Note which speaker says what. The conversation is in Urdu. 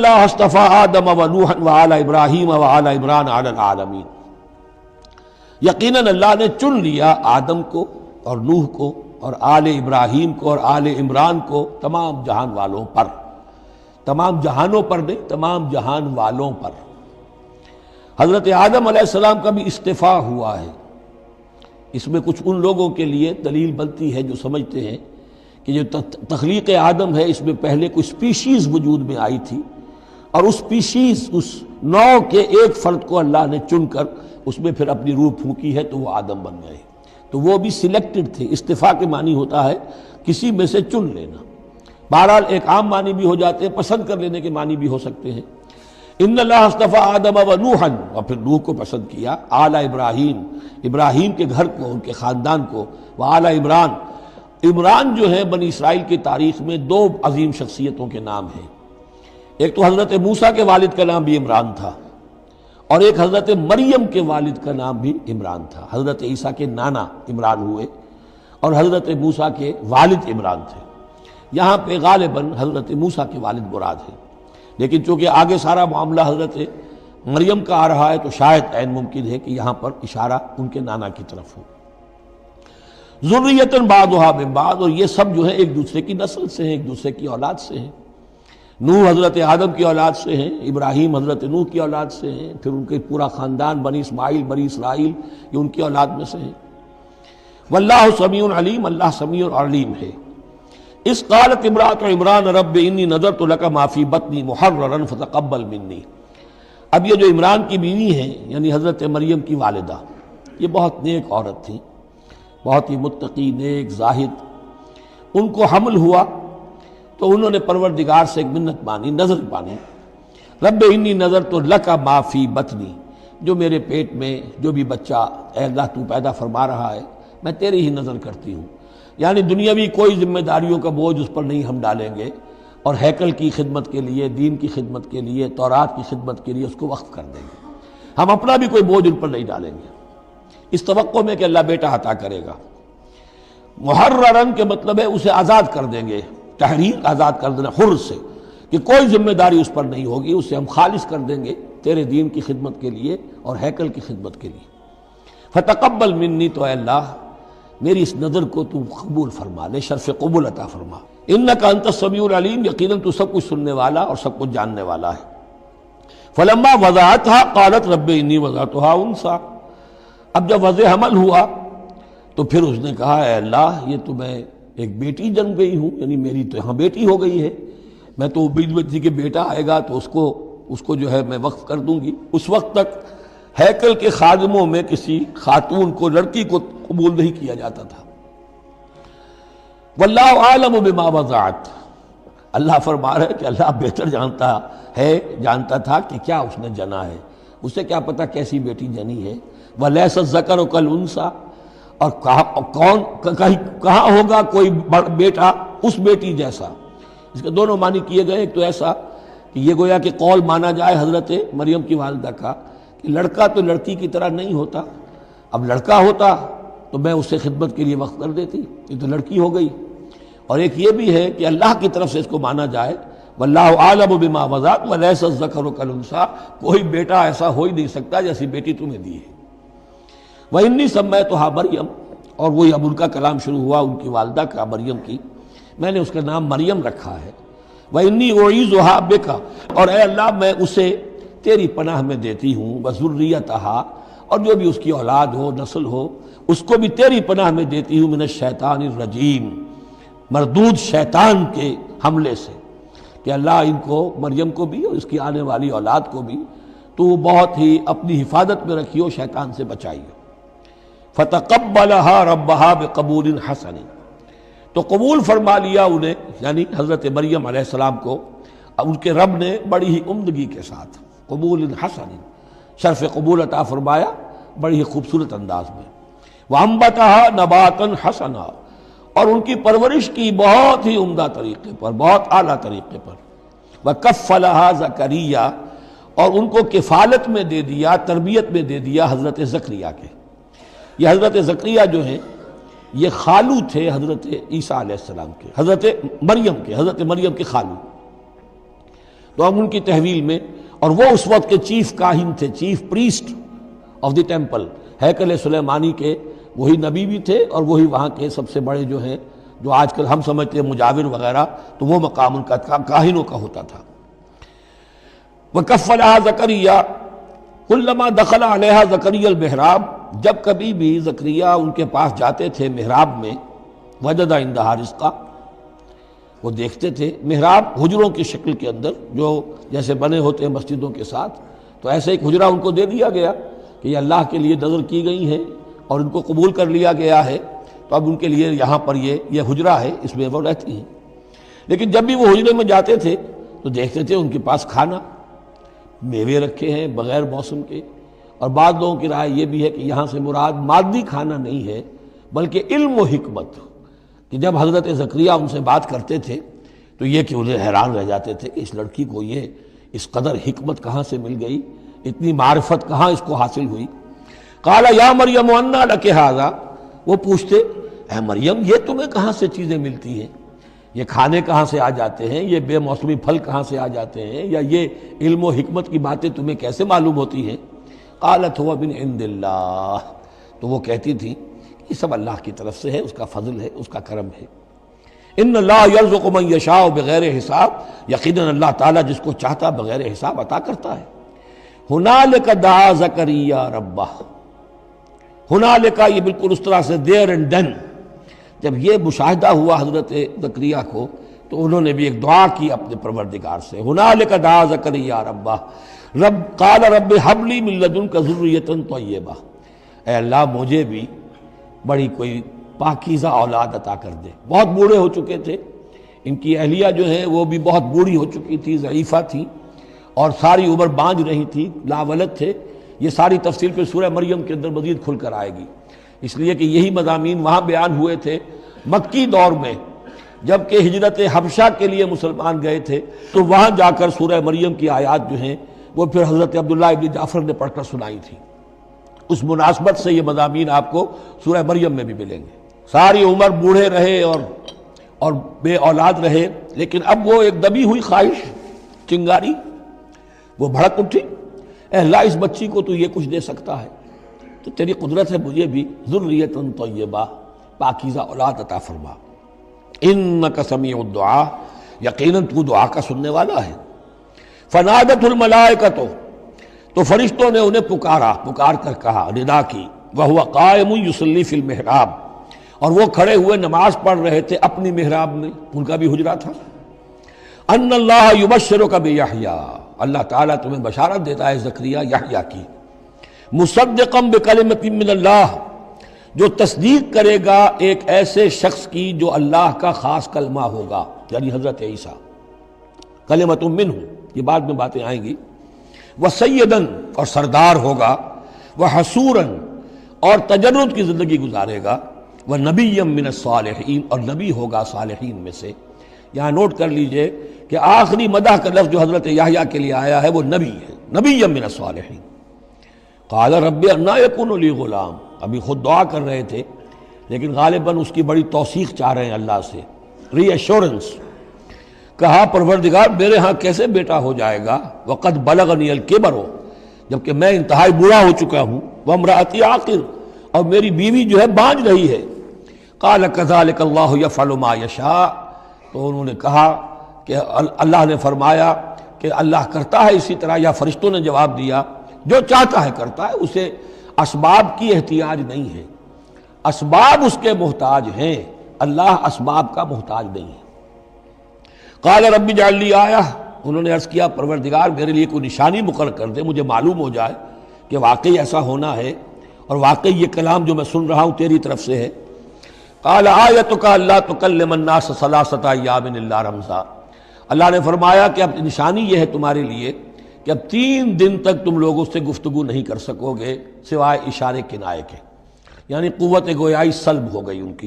Speaker 1: اللہ اصطفیٰ آدم و نوحا وآل ابراہیم وآل عمران علی العالمین، یقیناً اللہ نے چن لیا آدم کو اور نوح کو اور آل ابراہیم کو اور آل عمران کو تمام جہان والوں پر، تمام جہانوں پر نہیں، تمام جہان والوں پر۔ حضرت آدم علیہ السلام کا بھی استفاء ہوا ہے۔ اس میں کچھ ان لوگوں کے لیے دلیل بنتی ہے جو سمجھتے ہیں کہ جو تخلیق آدم ہے اس میں پہلے کوئی سپیشیز وجود میں آئی تھی، اور اس سپیشیز، اس نوع کے ایک فرد کو اللہ نے چن کر اس میں پھر اپنی روح پھونکی ہے تو وہ آدم بن گئے، تو وہ بھی سلیکٹڈ تھے۔ استفاء کے معنی ہوتا ہے کسی میں سے چن لینا، بہرحال ایک عام معنی بھی ہو جاتے ہیں، پسند کر لینے کے معنی بھی ہو سکتے ہیں۔ ان اللہ اصطفیٰ آدم و نوحا، اور پھر نوح کو پسند کیا، آل ابراہیم، ابراہیم کے گھر کو، ان کے خاندان کو، وآل عمران، عمران جو ہے بنی اسرائیل کی تاریخ میں دو عظیم شخصیتوں کے نام ہیں، ایک تو حضرت موسیٰ کے والد کا نام بھی عمران تھا، اور ایک حضرت مریم کے والد کا نام بھی عمران تھا۔ حضرت عیسیٰ کے نانا عمران ہوئے اور حضرت موسیٰ کے والد عمران تھے۔ یہاں پہ غالباً حضرت موسیٰ کے والد مراد ہیں، لیکن چونکہ آگے سارا معاملہ حضرت مریم کا آ رہا ہے تو شاید عین ممکن ہے کہ یہاں پر اشارہ ان کے نانا کی طرف ہو۔ ذریۃ بعضھا من بعض، اور یہ سب جو ہے ایک دوسرے کی نسل سے ہیں، ایک دوسرے کی اولاد سے ہیں۔ نوح حضرت آدم کی اولاد سے ہیں، ابراہیم حضرت نوح کی اولاد سے ہیں، پھر ان کے پورا خاندان بنی اسماعیل بنی اسرائیل یہ ان کی اولاد میں سے ہیں۔ واللہ سمیع علیم، اللہ سمیع اور علیم ہے۔ اس قالت امرأۃ عمران رب انی نذرت لک ما فی بطنی محررا فتقبل منی۔ اب یہ جو عمران کی بیوی ہیں یعنی حضرت مریم کی والدہ، یہ بہت نیک عورت تھیں، بہت ہی متقی، نیک، زاہد۔ ان کو حمل ہوا تو انہوں نے پروردگار سے ایک منت مانی، نظر مانی، رب انی نذرت لک ما فی بطنی، جو میرے پیٹ میں جو بھی بچہ اے اللہ تو پیدا فرما رہا ہے میں تیری ہی نظر کرتی ہوں، یعنی دنیاوی کوئی ذمہ داریوں کا بوجھ اس پر نہیں ہم ڈالیں گے، اور ہیکل کی خدمت کے لیے، دین کی خدمت کے لیے، تورات کی خدمت کے لیے اس کو وقف کر دیں گے، ہم اپنا بھی کوئی بوجھ ان پر نہیں ڈالیں گے، اس توقع میں کہ اللہ بیٹا عطا کرے گا۔ محررن کے مطلب ہے اسے آزاد کر دیں گے، تحریر آزاد کر دینا، حر سے، کہ کوئی ذمہ داری اس پر نہیں ہوگی، اسے ہم خالص کر دیں گے تیرے دین کی خدمت کے لیے اور ہیکل کی خدمت کے لیے۔ فتقبل منی، تو اے اللہ میری اس نظر کو تو قبول فرما لے، شرف قبول عطا فرما۔ انک انت السمیع العلیم، یقیناً تو سب کچھ سننے والا اور سب کچھ جاننے والا ہے۔ فلما وضعتها قالت رب انی وضعتها انثی، اب جب وضع حمل ہوا تو پھر اس نے کہا اے اللہ یہ تو میں ایک بیٹی جنم گئی ہوں، یعنی میری تو یہاں بیٹی ہو گئی ہے، میں تو امید میں تھی کہ بیٹا آئے گا تو اس کو جو ہے میں وقف کر دوں گی۔ اس وقت تک ہیکل کے خادموں میں کسی خاتون کو، لڑکی کو قبول نہیں کیا جاتا تھا۔ واللہ عالم بما وضعت، اللہ فرما رہا ہے کہ اللہ بہتر جانتا تھا کہ کیا اس نے جنا ہے، اسے کیا پتا کیسی بیٹی جنی ہے۔ ولیس الذکر کالانثی، اور کہاں ہوگا کوئی بیٹا اس بیٹی جیسا۔ اس کے دونوں معنی کیے گئے، ایک تو ایسا کہ یہ گویا کہ قول مانا جائے حضرت مریم کی والدہ کا کہ لڑکا تو لڑکی کی طرح نہیں ہوتا، اب لڑکا ہوتا تو میں اسے خدمت کے لیے وقف کر دیتی، یہ تو لڑکی ہو گئی۔ اور ایک یہ بھی ہے کہ اللہ کی طرف سے اس کو مانا جائے واللہ عالم بما وضعت ولیس الذکر کالانثی، کوئی بیٹا ایسا ہو ہی نہیں سکتا جیسی بیٹی تمہیں دی ہے۔ وَإِنِّي سَمَّيْتُهَا مریم، اور وہی اب ان کا کلام شروع ہوا ان کی والدہ کا، مریم کی، میں نے اس کا نام مریم رکھا ہے۔ وَإِنِّي أُعِيذُهَا بِكَ، اور اے اللہ میں اسے تیری پناہ میں دیتی ہوں، وَذُرِّيَّتَهَا، اور جو بھی اس کی اولاد ہو، نسل ہو، اس کو بھی تیری پناہ میں دیتی ہوں، من الشیطان الرجیم، مردود شیطان کے حملے سے، کہ اللہ ان کو، مریم کو بھی اور اس کی آنے والی اولاد کو بھی تو بہت ہی اپنی حفاظت میں رکھیو، شیطان سے بچائیو۔ فتقبلها ربها بقبول حسن، تو قبول فرما لیا انہیں، یعنی حضرت مریم علیہ السلام کو ان کے رب نے بڑی ہی عمدگی کے ساتھ، قبول حسن، شرف قبول عطا فرمایا بڑی ہی خوبصورت انداز میں۔ وانبتها نباتا حسنا، اور ان کی پرورش کی بہت ہی عمدہ طریقے پر، بہت اعلیٰ طریقے پر۔ وکفلها زکریا، اور ان کو کفالت میں دے دیا، تربیت میں دے دیا حضرت زکریا کے۔ یہ حضرت زکریا جو ہیں یہ خالو تھے حضرت عیسیٰ علیہ السلام کے، حضرت مریم کے خالو۔ تو ہم ان کی تحویل میں، اور وہ اس وقت کے چیف کاہن تھے، chief priest of the temple, ہیکل سلیمانی کے وہی نبی بھی تھے اور وہی وہاں کے سب سے بڑے جو ہیں، جو آج کل ہم سمجھتے ہیں مجاور وغیرہ، تو وہ مقام ان کا کاہنوں کا ہوتا تھا۔ وَكَفَّلَهَا زَكَرِيَّا كُلَّمَا دَخَلَ عَلَيْهَا زَكَرِيَّا الْمِحْرَابَ، جب کبھی بھی زکریا ان کے پاس جاتے تھے محراب میں، وَجَدَ عِندَهَا رِزْقًا، وہ دیکھتے تھے محراب حجروں کی شکل کے اندر جو جیسے بنے ہوتے ہیں مسجدوں کے ساتھ، تو ایسے ایک حجرہ ان کو دے دیا گیا کہ یہ اللہ کے لیے نظر کی گئی ہیں اور ان کو قبول کر لیا گیا ہے، تو اب ان کے لیے یہاں پر یہ حجرہ ہے، اس میں وہ رہتی ہیں۔ لیکن جب بھی وہ حجرے میں جاتے تھے تو دیکھتے تھے ان کے پاس کھانا، میوے رکھے ہیں بغیر موسم کے، اور بعض لوگوں کی رائے یہ بھی ہے کہ یہاں سے مراد مادی کھانا نہیں ہے بلکہ علم و حکمت، کہ جب حضرت زکریا ان سے بات کرتے تھے تو یہ کہ انہیں حیران رہ جاتے تھے کہ اس لڑکی کو یہ اس قدر حکمت کہاں سے مل گئی، اتنی معرفت کہاں اس کو حاصل ہوئی۔ قال یا مریم انا لک ھذا، وہ پوچھتے اے مریم یہ تمہیں کہاں سے چیزیں ملتی ہیں، یہ کھانے کہاں سے آ جاتے ہیں، یہ بے موسمی پھل کہاں سے آ جاتے ہیں، یا یہ علم و حکمت کی باتیں تمہیں کیسے معلوم ہوتی ہیں؟ قالت هو من عند اللہ، تو وہ کہتی تھی یہ سب اللہ کی طرف سے ہے، اس کا فضل ہے، اس کا کرم ہے۔ ان اللہ یرزق من یشاء بغیر حساب، یقیناً اللہ تعالیٰ جس کو چاہتا بغیر حساب عطا کرتا ہے۔ ہنالک دعا زکریا ربہ، ہنالک یہ بالکل اس طرح سے دیر اینڈ ڈن، جب یہ مشاہدہ ہوا حضرت زکریا کو تو انہوں نے بھی ایک دعا کی اپنے پروردگار سے۔ ہنالک دعا زکریا ربہ رب قال رب ہب لی من لدنک ذریۃ طیبہ، اے اللہ مجھے بھی بڑی کوئی پاکیزہ اولاد عطا کر دے۔ بہت بوڑھے ہو چکے تھے، ان کی اہلیہ جو ہے وہ بھی بہت بوڑھی ہو چکی تھی، ضعیفہ تھی، اور ساری عمر بانجھ رہی تھی، لاولد تھے۔ یہ ساری تفصیل پھر سورہ مریم کے اندر مزید کھل کر آئے گی، اس لیے کہ یہی مضامین وہاں بیان ہوئے تھے مکی دور میں، جب کہ ہجرت حبشہ کے لیے مسلمان گئے تھے، تو وہاں جا کر سورہ مریم کی آیات جو ہیں وہ پھر حضرت عبداللہ ابن جعفر نے پڑھ کر سنائی تھی۔ اس مناسبت سے یہ مضامین آپ کو سورہ مریم میں بھی ملیں گے۔ ساری عمر بوڑھے رہے اور بے اولاد رہے، لیکن اب وہ ایک دبی ہوئی خواہش، چنگاری، وہ بھڑک اٹھی، اے اللہ اس بچی کو تو یہ کچھ دے سکتا ہے تو تیری قدرت ہے مجھے بھی ذریۃ طیبہ، پاکیزہ اولاد عطا فرما۔ انک سمیع الدعا، یقیناً تو دعا کا سننے والا ہے۔ فنادت الملائکۃ، تو فرشتوں نے انہیں پکار کر کہا، ندا کی، وہو قائم یصلی فی المحراب، اور وہ کھڑے ہوئے نماز پڑھ رہے تھے اپنی محراب میں، ان کا بھی حجرہ تھا۔ ان اللہ یبشرک بیحییٰ، اللہ تعالیٰ تمہیں بشارت دیتا ہے زکریا یحییٰ کی، مصدقا بکلمۃ من اللہ، جو تصدیق کرے گا ایک ایسے شخص کی جو اللہ کا خاص کلمہ ہوگا، یعنی حضرت عیسیٰ، کلمۃ منہ، یہ بعد میں باتیں آئیں گی، وسیداً، اور سردار ہوگا، وحسوراً، اور تجرد کی زندگی گزارے گا، ونبیًا من الصالحین، اور نبی ہوگا صالحین میں سے۔ یہاں نوٹ کر لیجئے کہ آخری مدح کا لفظ جو حضرت یحییٰ کے لیے آیا ہے وہ نبی ہے، نبیًا من الصالحین۔ قال رب انا یکون لی غلام، ابھی خود دعا کر رہے تھے لیکن غالباً اس کی بڑی توثیق چاہ رہے ہیں اللہ سے، ری ایشورنس۔ کہا پروردگار میرے ہاں کیسے بیٹا ہو جائے گا، وقد بلغنی الکبر، جبکہ میں انتہائی بوڑھا ہو چکا ہوں، وامرأتی عاقر، اور میری بیوی جو ہے بانجھ رہی ہے۔ قال کذلک اللہ یفعل ما یشاء، تو انہوں نے کہا کہ اللہ نے فرمایا کہ اللہ کرتا ہے اسی طرح، یا فرشتوں نے جواب دیا جو چاہتا ہے کرتا ہے، اسے اسباب کی احتیاج نہیں ہے، اسباب اس کے محتاج ہیں، اللہ اسباب کا محتاج نہیں ہے۔ قال رب اجعل لی آیہ، انہوں نے عرض کیا پروردگار میرے لیے کوئی نشانی مقرر کر دے، مجھے معلوم ہو جائے کہ واقعی ایسا ہونا ہے اور واقعی یہ کلام جو میں سن رہا ہوں تیری طرف سے ہے۔ قال آیتک اللہ تکلم الناس ثلاثۃ ایام الا رمزا، اللہ نے فرمایا کہ اب نشانی یہ ہے تمہارے لیے کہ اب 3 دن تک تم لوگوں سے گفتگو نہیں کر سکو گے سوائے اشارے کنائے کے، یعنی قوت گویائی سلب ہو گئی ان کی۔